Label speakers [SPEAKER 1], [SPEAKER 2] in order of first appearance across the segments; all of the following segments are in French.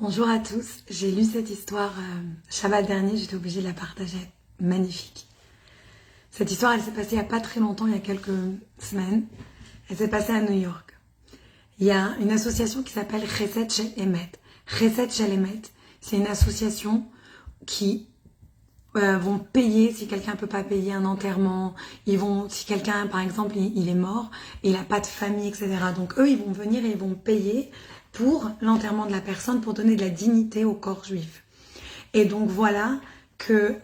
[SPEAKER 1] Bonjour à tous, j'ai lu cette histoire Shabbat dernier, j'étais obligée de la partager, magnifique. Cette histoire, elle s'est passée il n'y a pas très longtemps, il y a quelques semaines. Elle s'est passée à New York. Il y a une association qui s'appelle Chesed Shel Emet. Chesed Shel Emet, c'est une association qui vont payer si quelqu'un ne peut pas payer un enterrement. Si quelqu'un, par exemple, il est mort, et il n'a pas de famille, etc. Donc eux, ils vont venir et ils vont payer pour l'enterrement de la personne, pour donner de la dignité au corps juif. Et donc voilà que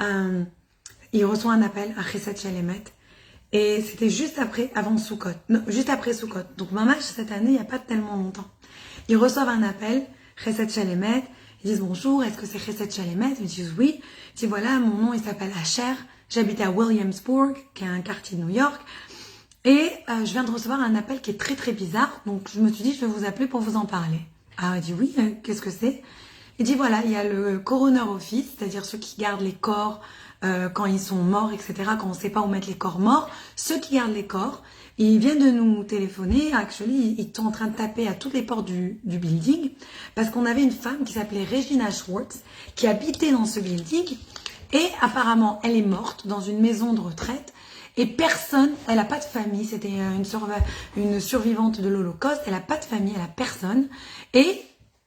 [SPEAKER 1] il reçoit un appel à Chesed Shel Emet. Et c'était avant Sukkot. Non, juste après Sukkot. Donc Mamash, cette année, il n'y a pas tellement longtemps. Ils reçoivent un appel, Chesed Shel Emet. Ils disent bonjour, est-ce que c'est Chesed Shel Emet? Ils disent oui. Ils disent voilà, mon nom il s'appelle Asher. J'habite à Williamsburg, qui est un quartier de New York. Et je viens de recevoir un appel qui est très très bizarre. Donc je me suis dit, je vais vous appeler pour vous en parler. Alors il dit oui, qu'est-ce que c'est? Il dit voilà, il y a le coroner office, c'est-à-dire ceux qui gardent les corps quand ils sont morts, etc. Quand on ne sait pas où mettre les corps morts. Ceux qui gardent les corps, ils viennent de nous téléphoner. Actually, ils sont en train de taper à toutes les portes du building. Parce qu'on avait une femme qui s'appelait Regina Schwartz, qui habitait dans ce building. Et apparemment, elle est morte dans une maison de retraite. Et personne, elle n'a pas de famille, c'était une survivante de l'Holocauste, elle n'a pas de famille, elle n'a personne. Et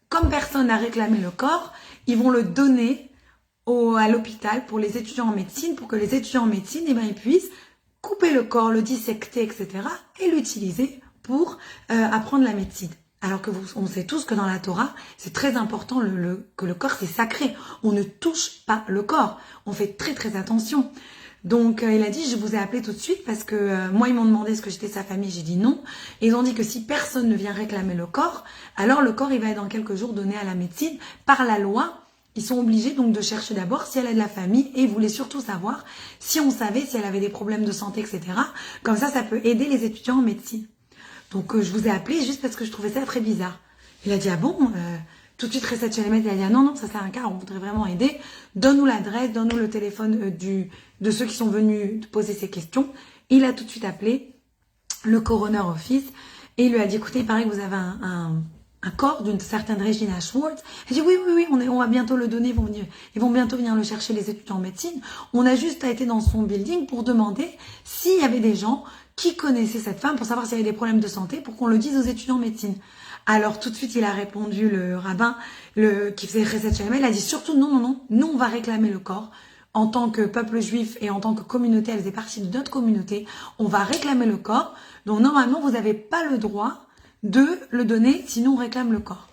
[SPEAKER 1] comme personne n'a réclamé le corps, ils vont le donner à l'hôpital pour les étudiants en médecine, pour que les étudiants en médecine, ils puissent couper le corps, le dissecter, etc. et l'utiliser pour apprendre la médecine. Alors que on sait tous que dans la Torah, c'est très important que le corps, c'est sacré. On ne touche pas le corps. On fait très très attention. Donc il a dit, je vous ai appelé tout de suite parce que moi ils m'ont demandé ce que j'étais sa famille, j'ai dit non. Et ils ont dit que si personne ne vient réclamer le corps, alors le corps il va être dans quelques jours donné à la médecine. Par la loi, ils sont obligés donc de chercher d'abord si elle a de la famille et ils voulaient surtout savoir si on savait si elle avait des problèmes de santé, etc. Comme ça peut aider les étudiants en médecine. Donc je vous ai appelé juste parce que je trouvais ça très bizarre. Il a dit ah bon tout de suite, Chesed Shel Emet, il a dit ah non, ça c'est un cas, on voudrait vraiment aider. Donne-nous l'adresse, donne-nous le téléphone de ceux qui sont venus poser ces questions. Il a tout de suite appelé le coroner office et il lui a dit écoutez, il paraît que vous avez un corps d'une certaine Regina Schwartz. Il dit oui, on va bientôt le donner, ils vont bientôt venir le chercher, les étudiants en médecine. On a juste été dans son building pour demander s'il y avait des gens qui connaissaient cette femme, pour savoir s'il y avait des problèmes de santé, pour qu'on le dise aux étudiants en médecine. Alors tout de suite, il a répondu, le rabbin qui faisait Chesed Shel Emet, il a dit surtout non, nous on va réclamer le corps. En tant que peuple juif et en tant que communauté, elle faisait partie de notre communauté, on va réclamer le corps. Donc normalement, vous n'avez pas le droit de le donner, sinon on réclame le corps.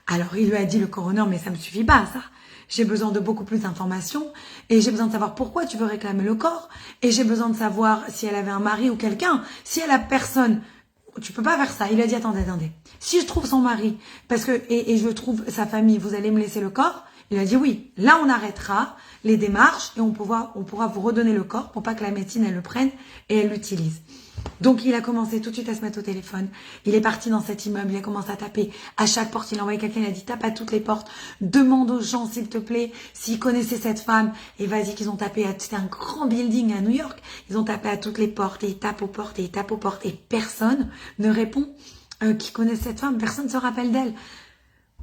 [SPEAKER 1] Alors il lui a dit, le coroner, mais ça me suffit pas ça. J'ai besoin de beaucoup plus d'informations et j'ai besoin de savoir pourquoi tu veux réclamer le corps et j'ai besoin de savoir si elle avait un mari ou quelqu'un. Si elle a personne, tu peux pas faire ça. Il a dit attendez. Si je trouve son mari et je trouve sa famille, vous allez me laisser le corps? Il a dit oui. Là on arrêtera les démarches et on pourra vous redonner le corps pour pas que la médecine elle le prenne et elle l'utilise. Donc il a commencé tout de suite à se mettre au téléphone. Il est parti dans cet immeuble, il a commencé à taper à chaque porte. Il a envoyé quelqu'un, il a dit tape à toutes les portes, demande aux gens s'il te plaît s'ils connaissaient cette femme. Et vas-y qu'ils ont tapé, c'était un grand building à New York. Ils ont tapé à toutes les portes et ils tapent aux portes et personne ne répond qui connaît cette femme, personne ne se rappelle d'elle.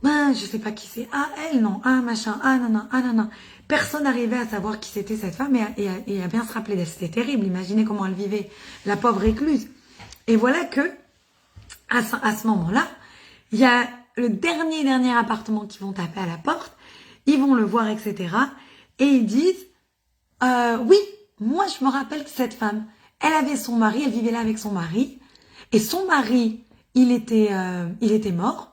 [SPEAKER 1] Je sais pas qui c'est. Ah, elle, non. Ah, machin. Ah, non. Personne n'arrivait à savoir qui c'était cette femme et à bien se rappeler d'elle. C'était terrible. Imaginez comment elle vivait, la pauvre récluse. Et voilà que, à ce moment-là, il y a le dernier appartement qui vont taper à la porte. Ils vont le voir, etc. Et ils disent, oui, moi, je me rappelle que cette femme, elle avait son mari, elle vivait là avec son mari. Et son mari, il était mort.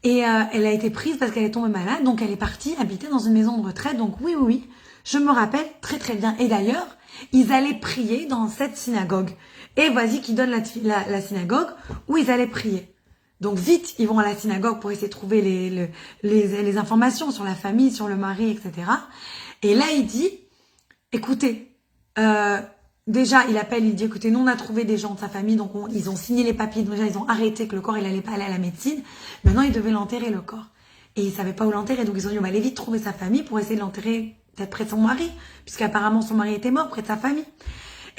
[SPEAKER 1] Et elle a été prise parce qu'elle est tombée malade, donc elle est partie habiter dans une maison de retraite. Donc oui, je me rappelle très très bien. Et d'ailleurs, ils allaient prier dans cette synagogue. Et vas-y qui donne la synagogue où ils allaient prier. Donc vite, ils vont à la synagogue pour essayer de trouver les informations sur la famille, sur le mari, etc. Et là, il dit, écoutez, déjà, il appelle, il dit, écoutez, nous, on a trouvé des gens de sa famille, donc ils ont signé les papiers, déjà, ils ont arrêté que le corps, il allait pas aller à la médecine. Maintenant, ils devaient l'enterrer, le corps. Et ils savaient pas où l'enterrer, donc ils ont dit, on va aller vite trouver sa famille pour essayer de l'enterrer peut-être près de son mari, puisqu'apparemment, son mari était mort près de sa famille.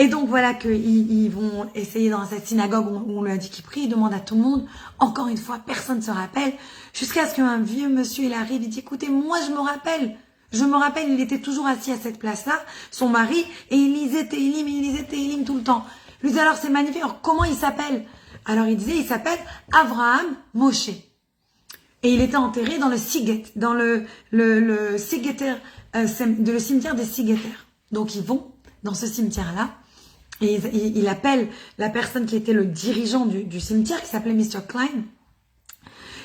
[SPEAKER 1] Et donc voilà qu'ils vont essayer dans cette synagogue où on lui a dit qu'il prie, il demande à tout le monde. Encore une fois, personne ne se rappelle. Jusqu'à ce qu'un vieux monsieur, il arrive, il dit, écoutez, moi je me rappelle. Je me rappelle, il était toujours assis à cette place-là, son mari, et il lisait Tehillim tout le temps. Il lui dit, alors c'est magnifique, alors comment il s'appelle? Alors il disait, il s'appelle Avraham Moshe. Et il était enterré dans le Siget, dans le Sigeter, le cimetière des Sigeter. Donc ils vont dans ce cimetière-là, et il appelle la personne qui était le dirigeant du cimetière, qui s'appelait Mr. Klein,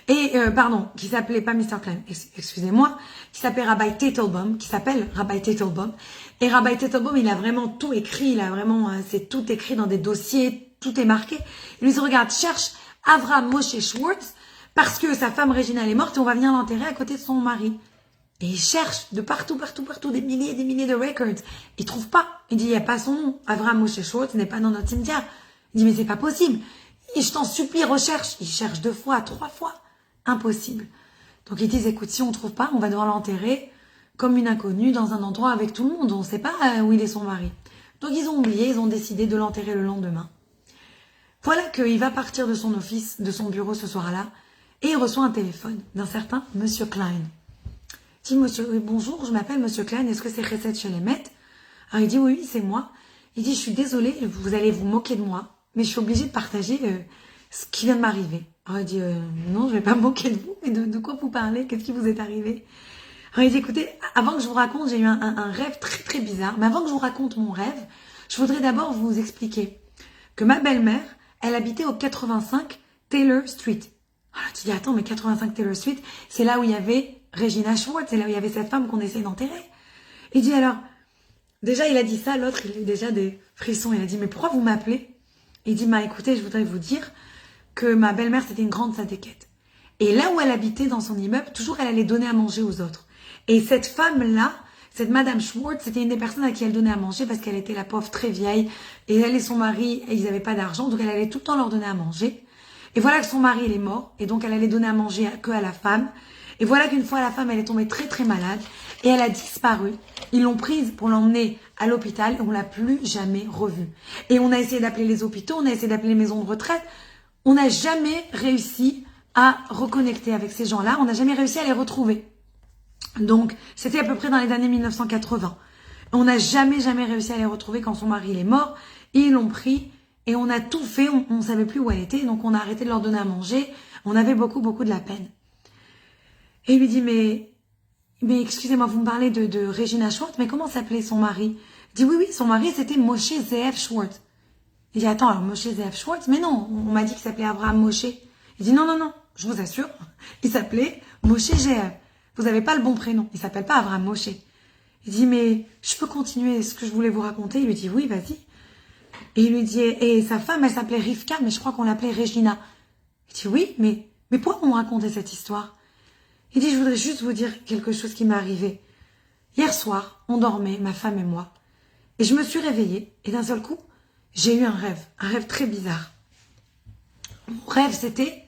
[SPEAKER 1] et pardon, qui s'appelait pas Mr. Klein, excusez-moi, qui s'appelait Rabbi Teitelbaum, qui s'appelle Rabbi Teitelbaum. Et Rabbi Teitelbaum, il a vraiment tout écrit, il a vraiment, c'est tout écrit dans des dossiers, tout est marqué. Il lui dit, regarde, cherche Avraham Moshe Schwartz, parce que sa femme Regina, elle est morte, et on va venir l'enterrer à côté de son mari. Et il cherche de partout, des milliers de records. Il trouve pas. Il dit, il n'y a pas son nom. Avraham Moshe Schwartz n'est pas dans notre cimetière. Il dit, mais c'est pas possible. Et je t'en supplie, recherche. Il cherche 2 fois, 3 fois. Impossible. Donc ils disent, écoute, si on trouve pas, on va devoir l'enterrer comme une inconnue dans un endroit avec tout le monde. On ne sait pas où il est son mari. Donc ils ont oublié, ils ont décidé de l'enterrer le lendemain. Voilà qu'il va partir de son office, de son bureau ce soir-là, et il reçoit un téléphone d'un certain Monsieur Klein. Il dit, monsieur, oui, bonjour, je m'appelle Monsieur Klein, est-ce que c'est Chesed Shelemet? Alors il dit, oui, c'est moi. Il dit, je suis désolée, vous allez vous moquer de moi, mais je suis obligée de partager ce qui vient de m'arriver. Alors il dit, non, je vais pas me moquer de vous, mais de quoi vous parlez? Qu'est-ce qui vous est arrivé? Alors il dit, écoutez, avant que je vous raconte, j'ai eu un rêve très très bizarre, mais avant que je vous raconte mon rêve, je voudrais d'abord vous expliquer que ma belle-mère, elle habitait au 85 Taylor Street. Alors tu dis, attends, mais 85 Taylor Street, c'est là où il y avait Regina Schwartz, c'est là où il y avait cette femme qu'on essaie d'enterrer. Il dit alors, déjà il a dit ça, l'autre il a eu déjà des frissons, il a dit, mais pourquoi vous m'appelez? Il dit, bah écoutez, je voudrais vous dire que ma belle-mère c'était une grande sadéquette. Et là où elle habitait dans son immeuble, toujours elle allait donner à manger aux autres. Et cette femme-là, cette Madame Schwartz, c'était une des personnes à qui elle donnait à manger parce qu'elle était la pauvre très vieille. Et elle et son mari, ils n'avaient pas d'argent, donc elle allait tout le temps leur donner à manger. Et voilà que son mari, il est mort, et donc elle allait donner à manger que à la femme. Et voilà qu'une fois, la femme, elle est tombée très très malade, et elle a disparu. Ils l'ont prise pour l'emmener à l'hôpital, et on l'a plus jamais revue. Et on a essayé d'appeler les hôpitaux, on a essayé d'appeler les maisons de retraite. On n'a jamais réussi à reconnecter avec ces gens-là, on n'a jamais réussi à les retrouver. Donc, c'était à peu près dans les années 1980. On n'a jamais réussi à les retrouver quand son mari il est mort, et ils l'ont pris. Et on a tout fait, on ne savait plus où elle était, donc on a arrêté de leur donner à manger. On avait beaucoup de la peine. Et il lui dit, mais excusez-moi, vous me parlez de Regina Schwartz, mais comment s'appelait son mari? Il dit, oui, son mari, c'était Moshe Zeev Schwartz. Il dit, attends, alors Moshe Zeev Schwartz? Mais non, on m'a dit qu'il s'appelait Avraham Moshe. Il dit, non, je vous assure, il s'appelait Moshe Zeev. Vous n'avez pas le bon prénom, il s'appelle pas Avraham Moshe. Il dit, mais je peux continuer ce que je voulais vous raconter? Il lui dit, oui, vas-y. Et il lui dit, et sa femme, elle s'appelait Rivka, mais je crois qu'on l'appelait Regina. Il dit, oui, mais pourquoi on racontait cette histoire? Il dit, je voudrais juste vous dire quelque chose qui m'est arrivé. Hier soir, on dormait, ma femme et moi, et je me suis réveillée, et d'un seul coup, j'ai eu un rêve très bizarre. Mon rêve, c'était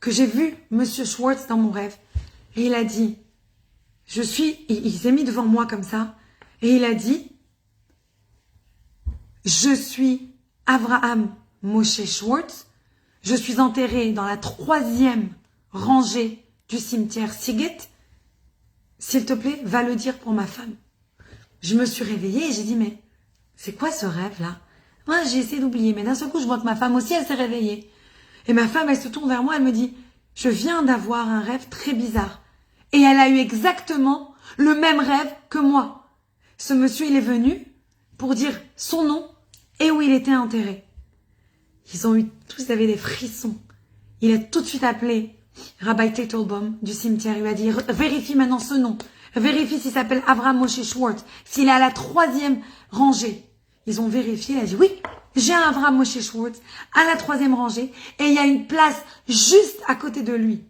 [SPEAKER 1] que j'ai vu Monsieur Schwartz dans mon rêve, et il a dit, il s'est mis devant moi comme ça, et il a dit, je suis Avraham Moshe Schwartz. Je suis enterré dans la 3e rangée du cimetière Siget. S'il te plaît, va le dire pour ma femme. Je me suis réveillée et j'ai dit, mais c'est quoi ce rêve-là? Moi, j'ai essayé d'oublier, mais d'un seul coup, je vois que ma femme aussi, elle s'est réveillée. Et ma femme, elle se tourne vers moi, elle me dit, je viens d'avoir un rêve très bizarre. Et elle a eu exactement le même rêve que moi. Ce monsieur, il est venu pour dire son nom et où il était enterré. Tous avaient des frissons. Il a tout de suite appelé Rabbi Teitelbaum du cimetière. Il lui a dit, vérifie maintenant ce nom. Vérifie s'il s'appelle Avraham Moshe Schwartz. S'il est à la 3e rangée. Ils ont vérifié. Il a dit, oui, j'ai un Avraham Moshe Schwartz à la 3e rangée. Et il y a une place juste à côté de lui.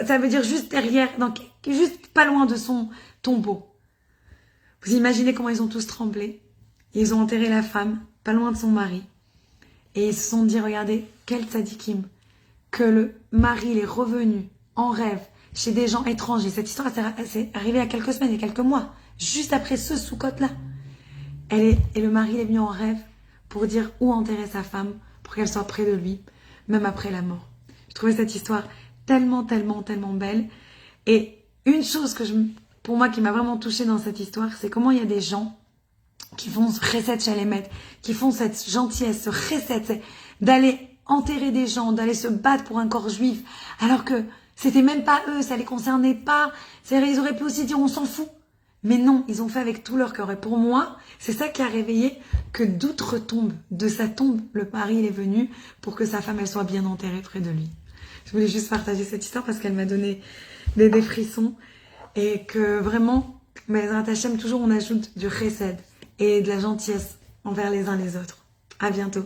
[SPEAKER 1] Ça veut dire juste derrière, donc juste pas loin de son tombeau. Vous imaginez comment ils ont tous tremblé. Ils ont enterré la femme, pas loin de son mari. Et ils se sont dit, regardez, quel tzadikim, que le mari il est revenu en rêve chez des gens étrangers. Cette histoire, elle s'est arrivée il y a quelques semaines, il y a quelques mois, juste après ce Soukot-là. et le mari est venu en rêve pour dire où enterrer sa femme, pour qu'elle soit près de lui, même après la mort. Je trouvais cette histoire tellement, tellement, tellement belle. Et une chose pour moi qui m'a vraiment touchée dans cette histoire, c'est comment il y a des gens qui font ce recette chez les maîtres, qui font cette gentillesse, ce recette, d'aller enterrer des gens, d'aller se battre pour un corps juif, alors que c'était même pas eux, ça les concernait pas. Ils auraient pu aussi dire on s'en fout. Mais non, ils ont fait avec tout leur cœur. Et pour moi, c'est ça qui a réveillé que d'outre-tombe, de sa tombe, le mari il est venu pour que sa femme elle soit bien enterrée près de lui. Je voulais juste partager cette histoire parce qu'elle m'a donné des frissons et que vraiment, Bezrat Hashem, toujours on ajoute du chesed et de la gentillesse envers les uns les autres. À bientôt.